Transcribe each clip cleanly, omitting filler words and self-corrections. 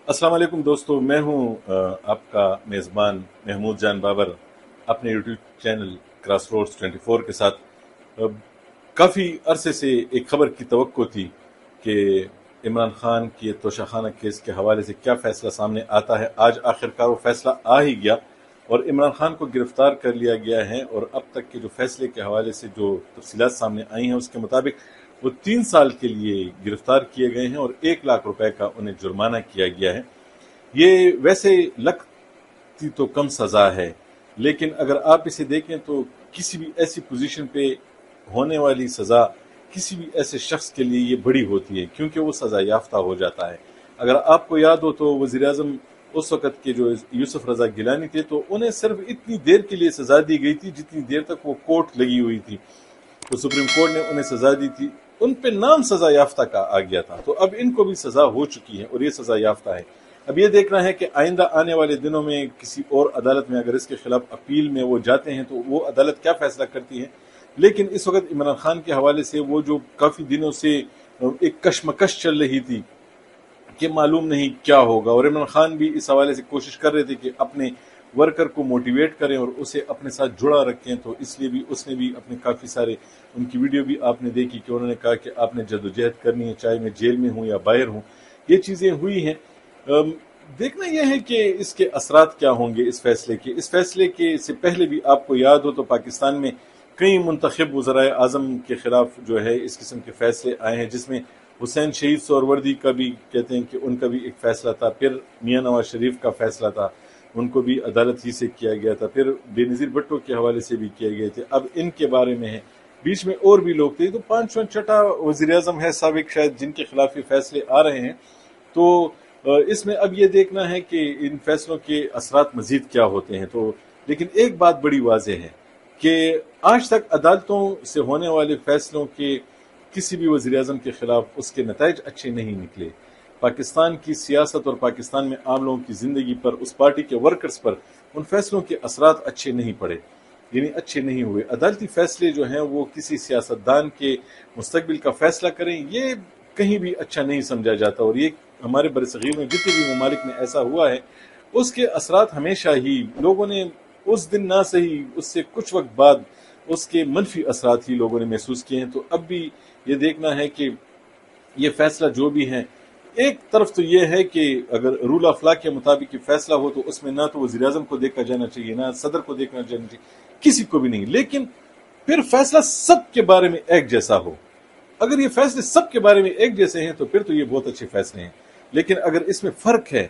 अस्सलाम वालेकुम दोस्तों, मैं हूं आपका मेज़बान महमूद जान बाबर अपने यूट्यूब चैनल क्रॉस रोड्स 24 के साथ। काफ़ी अरसे से एक खबर की तवक्को थी कि इमरान खान के तोशाखाना केस के हवाले से क्या फैसला सामने आता है। आज आखिरकार वो फैसला आ ही गया और इमरान खान को गिरफ्तार कर लिया गया है। और अब तक के जो फैसले के हवाले से जो तफसीलात सामने आई हैं उसके मुताबिक वो 3 साल के लिए गिरफ्तार किए गए हैं और 1 लाख रुपए का उन्हें जुर्माना किया गया है। ये वैसे लगती तो कम सजा है, लेकिन अगर आप इसे देखें तो किसी भी ऐसी पोजीशन पे होने वाली सजा किसी भी ऐसे शख्स के लिए ये बड़ी होती है, क्योंकि वो सजा याफ्ता हो जाता है। अगर आपको याद हो तो वजीर आजम उस वक़्त के जो यूसुफ रजा गिलानी थे, तो उन्हें सिर्फ इतनी देर के लिए सजा दी गई थी जितनी देर तक वो कोर्ट लगी हुई थी। तो सुप्रीम कोर्ट ने उन्हें सजा दी थी, उन पे नाम सजा याफ्ता का आ गया था। तो अब इनको भी सजा हो चुकी है और ये सजा याफ्ता है। अब ये देखना है कि आइंदा आने वाले दिनों में किसी और अदालत में अगर इसके खिलाफ अपील में वो जाते हैं तो वो अदालत क्या फैसला करती है। लेकिन इस वक्त इमरान खान के हवाले से वो जो काफी दिनों से एक कशमकश चल रही थी कि मालूम नहीं क्या होगा, और इमरान खान भी इस हवाले से कोशिश कर रहे थे कि अपने वर्कर को मोटिवेट करें और उसे अपने साथ जुड़ा रखें। तो इसलिए भी उसने भी अपने काफ़ी सारे उनकी वीडियो भी आपने देखी कि उन्होंने कहा कि आपने जदोजहद करनी है, चाहे मैं जेल में हूं या बाहर हूं। ये चीज़ें हुई हैं। देखना यह है कि इसके असरात क्या होंगे इस फैसले के। इस फैसले के से पहले भी आपको याद हो तो पाकिस्तान में कई मुंतखब वज़राए आज़म के खिलाफ जो है इस किस्म के फैसले आए हैं, जिसमें हुसैन शहीद सोहरवर्दी का भी कहते हैं कि उनका भी एक फैसला था, फिर मियां नवाज शरीफ का फैसला था, उनको भी अदालत ही से किया गया था, फिर बेनज़ीर भुट्टो के हवाले से भी किए गए थे। अब इनके बारे में है, बीच में और भी लोग थे। तो 5वां-6वां वज़ीर आज़म है साबिक शायद जिनके खिलाफ ये फैसले आ रहे हैं। तो इसमें अब ये देखना है कि इन फैसलों के असरात मजीद क्या होते हैं। तो लेकिन एक बात बड़ी वाज़ेह है कि आज तक अदालतों से होने वाले फैसलों के किसी भी वज़ीर आज़म के खिलाफ उसके नताइज अच्छे नहीं निकले। पाकिस्तान की सियासत और पाकिस्तान में आम लोगों की जिंदगी पर, उस पार्टी के वर्कर्स पर उन फैसलों के असरात अच्छे नहीं पड़े, यानी अच्छे नहीं हुए। अदालती फैसले जो हैं वो किसी सियासतदान के मुस्तकबिल का फैसला करें, ये कहीं भी अच्छा नहीं समझा जाता। और ये हमारे बरसगीर में जितने भी ममालिक में ऐसा हुआ है उसके असरात हमेशा ही लोगों ने उस दिन ना सही उससे कुछ वक्त बाद उसके मनफी असरात ही लोगों ने महसूस किए हैं। तो अब भी ये देखना है कि ये फैसला जो भी है, एक तरफ तो ये है कि अगर रूल ऑफ लॉ के मुताबिक ये फैसला हो तो उसमें ना तो वज़ीर आज़म को देखा जाना चाहिए, ना सदर को देखना जाना चाहिए, किसी को भी नहीं। लेकिन फिर फैसला सबके बारे में एक जैसा हो। अगर ये फैसले सबके बारे में एक जैसे हैं तो फिर तो ये बहुत अच्छे फैसले हैं। लेकिन अगर इसमें फर्क है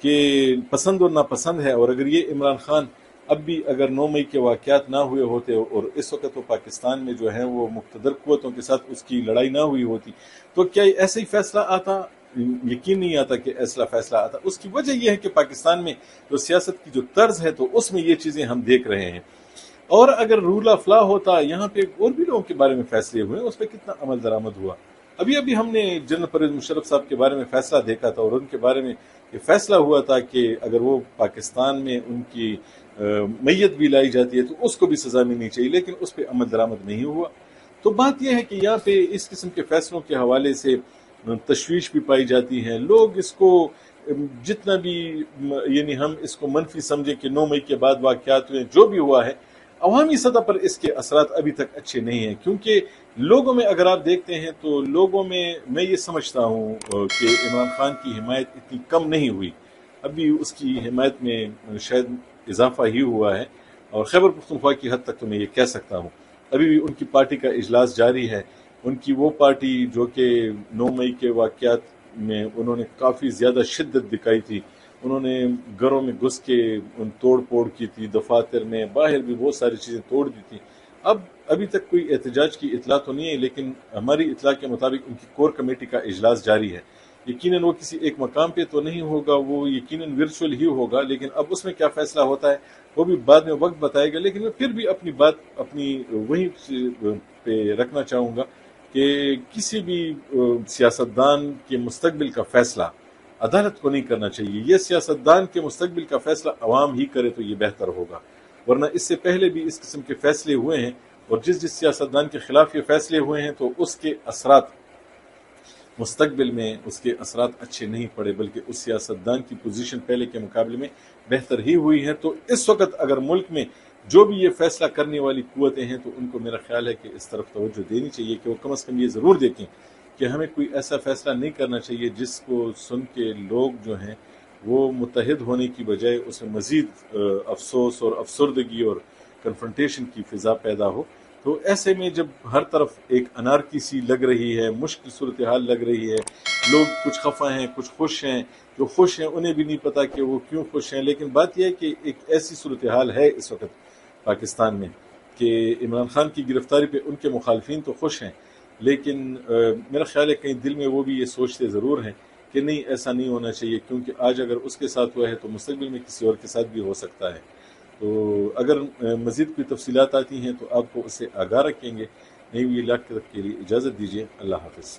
कि पसंद और नापसंद है, और अगर ये इमरान खान अब भी अगर 9 मई के वाक़यात ना हुए होते और इस वक्त तो पाकिस्तान में जो है वो मुक़्तदर क़ुव्वतों के साथ उसकी लड़ाई ना हुई होती, तो क्या ऐसे ही फैसला आता? यकीन नहीं आता कि ऐसा फैसला आता। उसकी वजह यह है कि पाकिस्तान में जो सियासत की जो तर्ज है तो उसमें ये चीज़ें हम देख रहे हैं। और अगर रूल ऑफ लॉ होता, यहाँ पे और भी लोगों के बारे में फैसले हुए, उस पर कितना अमल दरामद हुआ। अभी अभी हमने जनरल परवेज मुशर्रफ साहब के बारे में फैसला देखा था और उनके बारे में ये फैसला हुआ था कि अगर वो पाकिस्तान में उनकी मैयत भी लाई जाती है तो उसको भी सजा मिलनी चाहिए, लेकिन उस पर अमल दरामद नहीं हुआ। तो बात यह है कि यहाँ पे इस किस्म के फैसलों के हवाले से तशवीश भी पाई जाती है। लोग इसको जितना भी यानी हम इसको मनफी समझे कि 9 मई के बाद वाक़यात हुए, जो भी हुआ है, अवामी सतह पर इसके असरात अभी तक अच्छे नहीं हैं। क्योंकि लोगों में अगर आप देखते हैं तो लोगों में मैं ये समझता हूँ कि इमरान खान की हिमायत इतनी कम नहीं हुई, अभी उसकी हिमायत में शायद इजाफा ही हुआ है। और खैबर पख्तूनख्वा की हद तक तो मैं ये कह सकता हूँ अभी भी उनकी पार्टी का इजलास जारी है। उनकी वो पार्टी जो कि 9 मई के वाक़यात में उन्होंने काफ़ी ज़्यादा शिद्दत दिखाई थी, उन्होंने घरों में घुस के तोड़ फोड़ की थी, दफातर में बाहर भी बहुत सारी चीज़ें तोड़ दी थी। अब अभी तक कोई एहतजाज की इतला तो नहीं है, लेकिन हमारी इतला के मुताबिक उनकी कोर कमेटी का इजलास जारी है। यकीनन वो किसी एक मकाम पे तो नहीं होगा, वो यकीनन वर्चुअल ही होगा, लेकिन अब उसमें क्या फैसला होता है वो भी बाद में वक्त बताएगा। लेकिन मैं फिर भी अपनी बात अपनी वहीं पे रखना चाहूँगा कि किसी भी सियासतदान के मुस्तकबिल का फैसला अदालत को नहीं करना चाहिए। ये सियासतदान के मुस्तकबिल का फैसला अवाम ही करे तो ये बेहतर होगा। वरना इससे पहले भी इस किस्म के फैसले हुए हैं और जिस जिस सियासतदान के खिलाफ ये फैसले हुए हैं तो उसके असरात مستقبل میں اس کے اثرات اچھے نہیں پڑے بلکہ اس سیاستدان کی پوزیشن پہلے کے مقابلے میں بہتر ہی ہوئی ہے۔ تو اس وقت اگر ملک میں جو بھی یہ فیصلہ کرنے والی قوتیں ہیں تو ان کو میرا خیال ہے کہ اس طرف توجہ دینی چاہیے کہ وہ کم از کم یہ ضرور دیکھیں کہ ہمیں کوئی ایسا فیصلہ نہیں کرنا چاہیے جس کو سن کے لوگ جو ہیں وہ متحد ہونے کی بجائے اس میں مزید افسوس اور افسردگی اور کنفرنٹیشن کی فضا پیدا ہو۔ تو ایسے میں جب ہر طرف ایک انارکی سی لگ رہی ہے، مشکل صورتحال لگ رہی ہے، لوگ کچھ خفا ہیں کچھ خوش ہیں، جو خوش ہیں انہیں بھی نہیں پتا کہ وہ کیوں خوش ہیں، لیکن بات یہ ہے کہ ایک ایسی صورتحال ہے اس وقت پاکستان میں کہ عمران خان کی گرفتاری پہ ان کے مخالفین تو خوش ہیں، لیکن میرا خیال ہے کہیں دل میں وہ بھی یہ سوچتے ضرور ہیں کہ نہیں ایسا نہیں ہونا چاہیے، کیونکہ آج اگر اس کے ساتھ ہوا ہے تو مستقبل میں کسی اور کے ساتھ بھی ہو سکتا ہے۔ تو اگر مزید کوئی تفصیلات آتی ہیں تو آپ کو اسے آگاہ رکھیں گے۔ نئی ویلاگ کے لیے اجازت دیجیے، اللہ حافظ۔